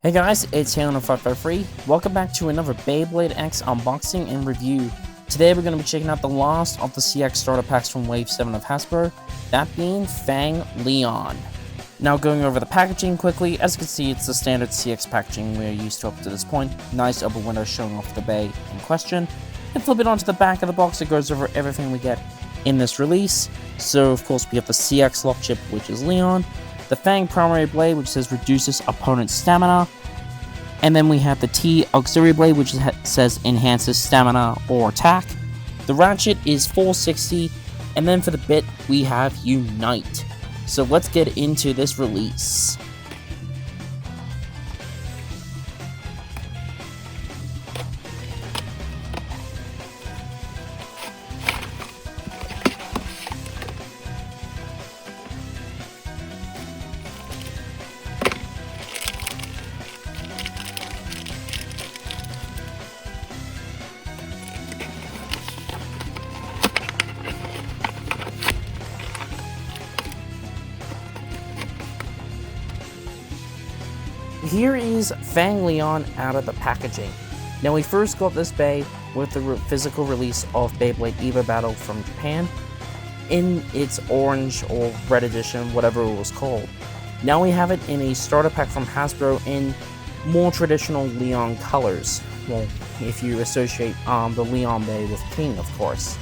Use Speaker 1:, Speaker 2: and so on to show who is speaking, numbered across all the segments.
Speaker 1: Hey guys, it's Halo553. Welcome back to another Beyblade X unboxing and review. Today we're going to be checking out the last of the CX starter packs from Wave 7 of Hasbro, that being Fang Leon. Now going over the packaging quickly, as you can see it's the standard CX packaging we're used to up to this point. Nice upper window showing off the bay in question. And flip it onto the back of the box, it goes over everything we get in this release. So of course we have the CX lock chip, which is Leon. The Fang primary blade, which says reduces opponent's stamina. And then we have the T auxiliary blade, which says enhances stamina or attack. The ratchet is 460. And then for the bit, we have Unite. So let's get into this release. Here is Fang Leon out of the packaging. Now we first got this bay with the physical release of Beyblade Evo Battle from Japan in its orange or red edition, whatever it was called. Now we have it in a starter pack from Hasbro in more traditional Leon colors. Well, if you associate the Leon bay with King, of course.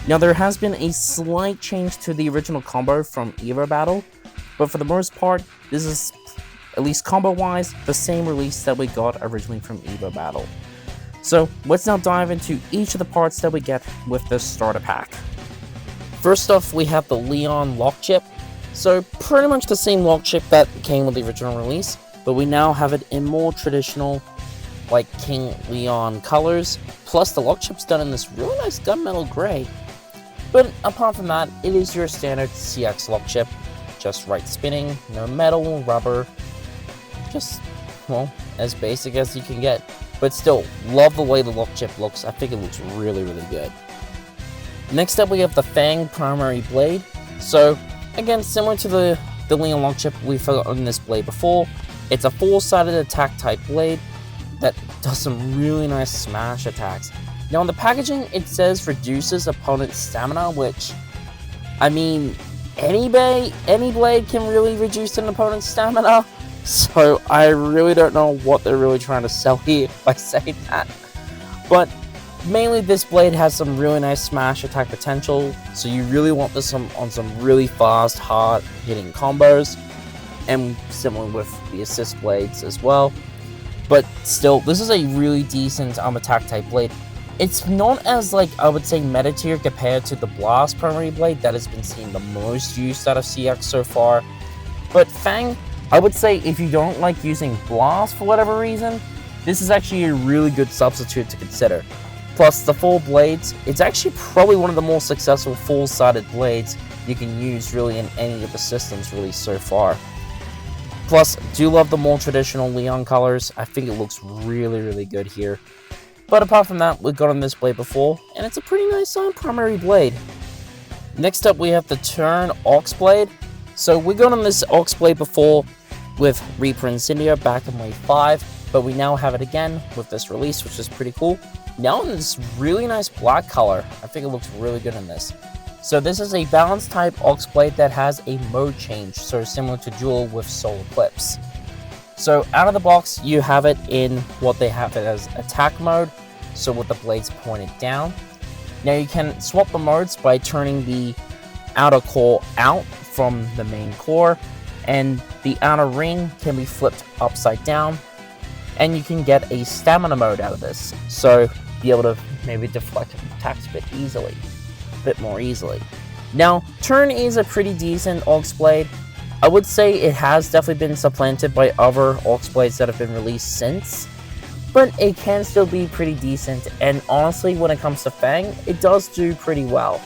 Speaker 1: Now there has been a slight change to the original combo from Evo Battle, but for the most part, this is, at least combo-wise, the same release that we got originally from Evo Battle. So let's now dive into each of the parts that we get with this starter pack. First off, we have the Leon lock chip. So pretty much the same lock chip that came with the original release, but we now have it in more traditional, like King Leon colors. Plus the lock chip's done in this really nice gunmetal gray. But apart from that, it is your standard CX lock chip. Just right spinning, no metal, rubber. Just, well, as basic as you can get. But still, love the way the lock chip looks. I think it looks really, really good. Next up, we have the Fang primary blade. So, again, similar to the Leon lock chip we've on this blade before, it's a four-sided attack type blade that does some really nice smash attacks. Now, on the packaging, it says reduces opponent's stamina, which, I mean, any blade can really reduce an opponent's stamina. So I really don't know what they're really trying to sell here by saying that. But mainly this blade has some really nice smash attack potential. So you really want this on some really fast, hard hitting combos. And similar with the assist blades as well. But still, this is a really decent attack type blade. It's not as, like, I would say meta tier compared to the Blast primary blade that has been seeing the most use out of CX so far. But Fang, I would say if you don't like using Blast for whatever reason, this is actually a really good substitute to consider. Plus the full blades, it's actually probably one of the more successful full-sided blades you can use really in any of the systems released so far. Plus, do love the more traditional Leon colors. I think it looks really, really good here. But apart from that, we've got on this blade before, and it's a pretty nice primary blade. Next up, we have the Turn Aux Blade. So we got on this Aux Blade before with Reaper Incendia back in Wave 5, but we now have it again with this release, which is pretty cool. Now in this really nice black color. I think it looks really good in this. So this is a balanced type Aux Blade that has a mode change, so similar to Duel with Soul Eclipse. So out of the box, you have it in what they have it as attack mode, so with the blades pointed down. Now you can swap the modes by turning the outer core out from the main core, and the outer ring can be flipped upside down, and you can get a stamina mode out of this, so be able to maybe deflect attacks a bit more easily. Now, Turn is a pretty decent Aux Blade. I would say it has definitely been supplanted by other Aux Blades that have been released since, but it can still be pretty decent, and honestly, when it comes to Fang, it does do pretty well.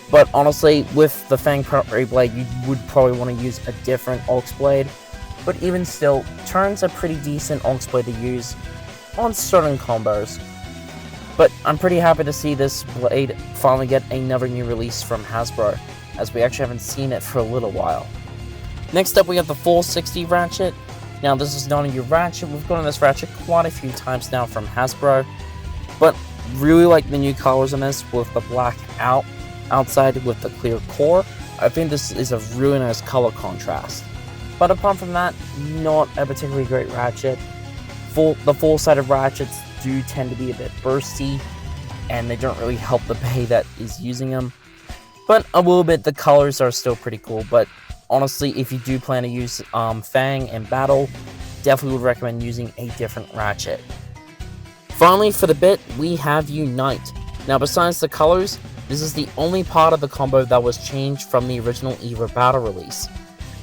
Speaker 1: But honestly, with the Fang primary blade, you would probably want to use a different Aux Blade, but even still, Turn's a pretty decent Aux Blade to use on certain combos. But I'm pretty happy to see this blade finally get another new release from Hasbro, as we actually haven't seen it for a little while. Next up, we have the 460 ratchet. Now, this is not a new ratchet. We've gotten this ratchet quite a few times now from Hasbro, but really like the new colors in this with the black outside with the clear core. I think this is a really nice color contrast. But apart from that, not a particularly great ratchet. The full-sided ratchets do tend to be a bit bursty, and they don't really help the bay that is using them. But a little bit, the colors are still pretty cool. But honestly, if you do plan to use Fang in battle, definitely would recommend using a different ratchet. Finally, for the bit, we have Unite. Now, besides the colors, this is the only part of the combo that was changed from the original EVA battle release,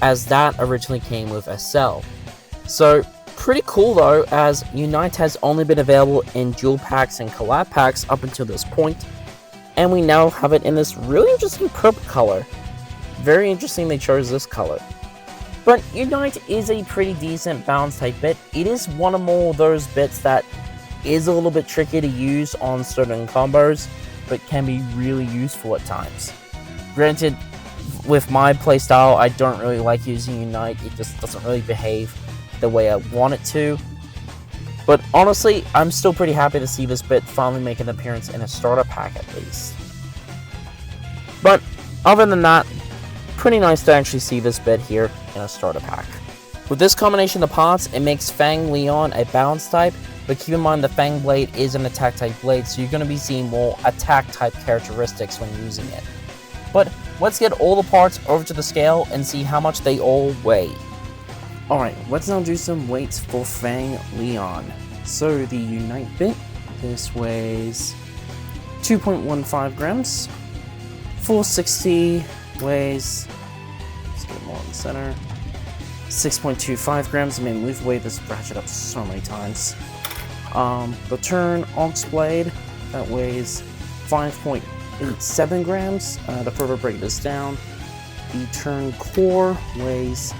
Speaker 1: as that originally came with SL. So, pretty cool though, as Unite has only been available in dual packs and collab packs up until this point, and we now have it in this really interesting purple color. Very interesting they chose this color. But Unite is a pretty decent balance type bit. It is one of more of those bits that is a little bit tricky to use on certain combos, but can be really useful at times. Granted, with my playstyle, I don't really like using Unite. It just doesn't really behave the way I want it to. But honestly, I'm still pretty happy to see this bit finally make an appearance in a starter pack at least. But other than that, pretty nice to actually see this bit here in a starter pack. With this combination of parts, it makes Fang Leon a balance type, but keep in mind the Fang blade is an attack type blade, so you're going to be seeing more attack type characteristics when using it. But let's get all the parts over to the scale and see how much they all weigh. Alright, let's now do some weights for Fang Leon. So the Unite bit, this weighs 2.15 grams. T4-60 weighs, let's get more in the center, 6.25 grams. I mean, we've weighed this ratchet up so many times. The Turn Ox Blade, that weighs 5.87 grams. To further break this down, the Turn Core weighs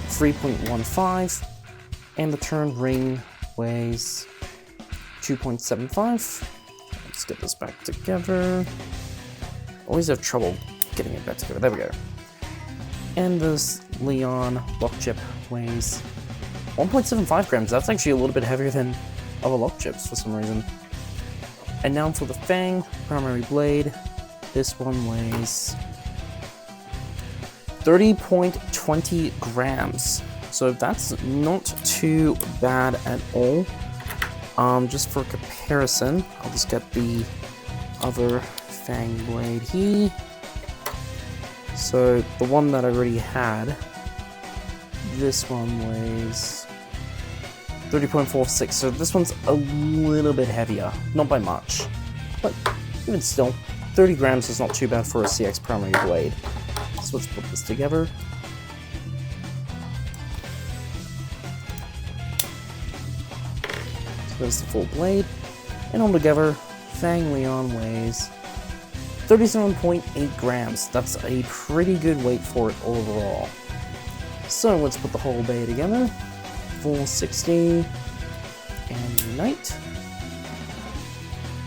Speaker 1: 3.15, and the Turn Ring weighs 2.75. Let's get this back together. Always have trouble getting it back together. There we go. And this Leon lock chip weighs 1.75 grams. That's actually a little bit heavier than other lock chips for some reason. And now for the Fang primary blade. This one weighs 30.20 grams. So that's not too bad at all. Just for comparison, I'll just get the other Fang blade here. So the one that I already had, this one weighs 30.46, so this one's a little bit heavier, not by much, but even still, 30 grams is not too bad for a CX primary blade. So let's put this together. So there's the full blade, and altogether, Fang Leon weighs 37.8 grams. That's a pretty good weight for it overall. So let's put the whole bay together. T4-60 and Unite.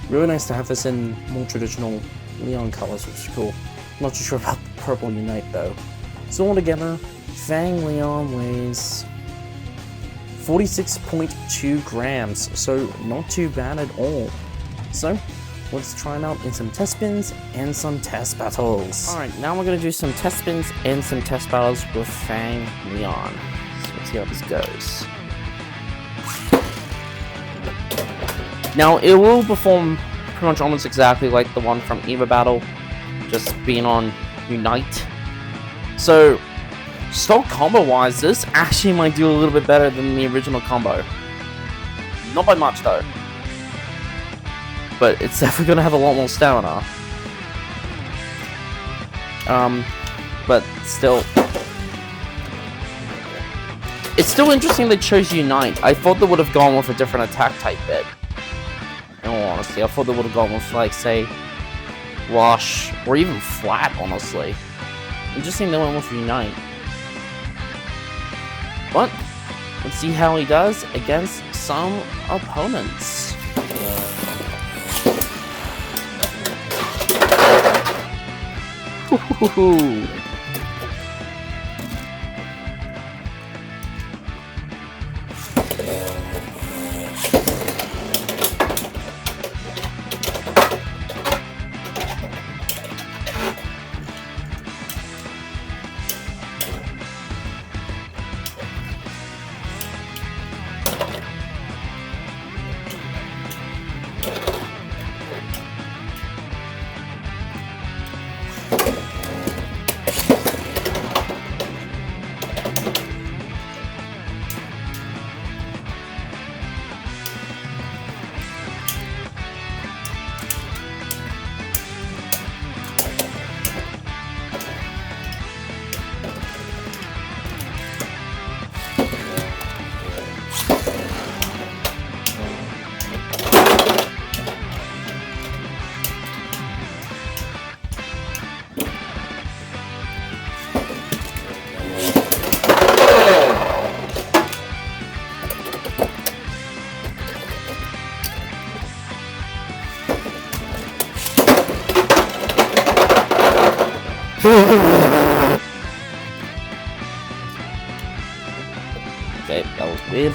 Speaker 1: Really nice to have this in more traditional Leon colors, which is cool. Not too sure about the purple Unite though. So altogether, Fang Leon weighs 46.2 grams, so not too bad at all. So let's try it out in some test spins and some test battles. Alright, now we're going to do some test spins and some test battles with Fang Leon. So let's see how this goes. Now, it will perform pretty much almost exactly like the one from EVA Battle, just being on Unite. So, stock combo-wise, this actually might do a little bit better than the original combo. Not by much, though. But it's definitely going to have a lot more stamina. But still, it's still interesting they chose Unite. I thought they would have gone with a different attack type bit. In all honesty, I thought they would have gone with, like, say, Rush, or even Flat, honestly. Interesting they went with Unite. But, let's see how he does against some opponents. Okay, that was weird.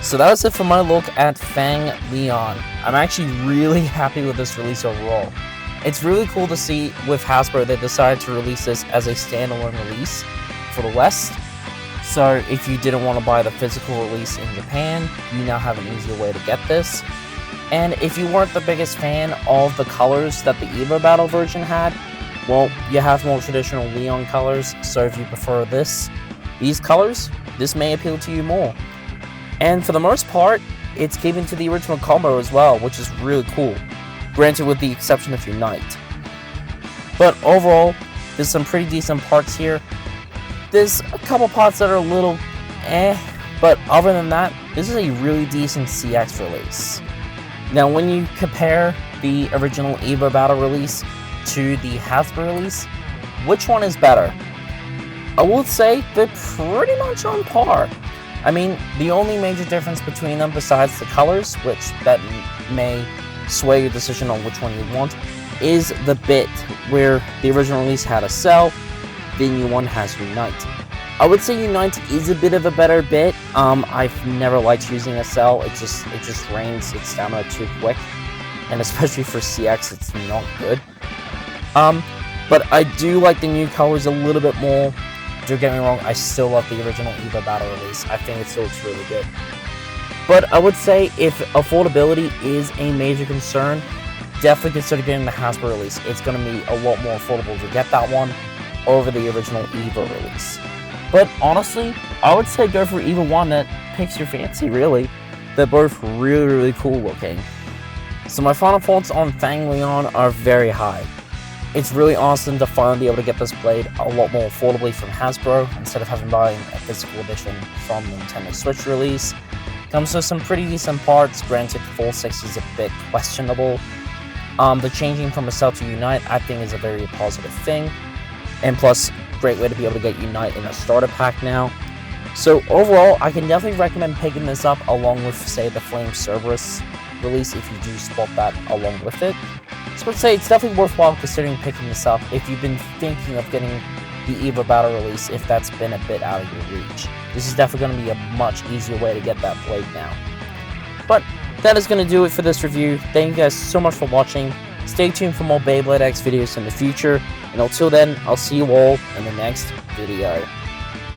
Speaker 1: So that was it for my look at Fang Leon. I'm actually really happy with this release overall. It's really cool to see with Hasbro they decided to release this as a standalone release for the West. So if you didn't want to buy the physical release in Japan, you now have an easier way to get this. And if you weren't the biggest fan of the colors that the Evo Battle version had, well, you have more traditional Leon colors, so if you prefer these colors, this may appeal to you more. And for the most part, it's keeping to the original combo as well, which is really cool. Granted, with the exception of Unite. But overall, there's some pretty decent parts here. There's a couple parts that are a little but other than that, this is a really decent CX release. Now, when you compare the original Evo Battle release to the Hasbro release, which one is better? I would say they're pretty much on par. I mean, the only major difference between them besides the colors, which that may sway your decision on which one you want, is the bit where the original release had a cell, the new one has Unite. I would say Unite is a bit of a better bit. I've never liked using a cell. It just drains its stamina too quick, and especially for CX, it's not good. But I do like the new colors a little bit more. Don't get me wrong, I still love the original Evo Battle release. I think it still looks really good. But I would say if affordability is a major concern, definitely consider getting the Hasbro release. It's going to be a lot more affordable to get that one over the original Evo release. But honestly, I would say go for either one that picks your fancy, really. They're both really, really cool looking. So my final thoughts on Fang Leon are very high. It's really awesome to finally be able to get this blade a lot more affordably from Hasbro instead of having to buy a physical edition from the Nintendo Switch release. Comes with some pretty decent parts. Granted, T4-60 is a bit questionable. The changing from a cell to Unite I think is a very positive thing. And plus, great way to be able to get Unite in a starter pack now. So overall, I can definitely recommend picking this up along with, say, the Flame Cerberus release if you do spot that along with it. So I would say it's definitely worthwhile considering picking this up if you've been thinking of getting the Evo Battle release if that's been a bit out of your reach. This is definitely going to be a much easier way to get that blade now. But that is going to do it for this review. Thank you guys so much for watching. Stay tuned for more Beyblade X videos in the future. And until then, I'll see you all in the next video.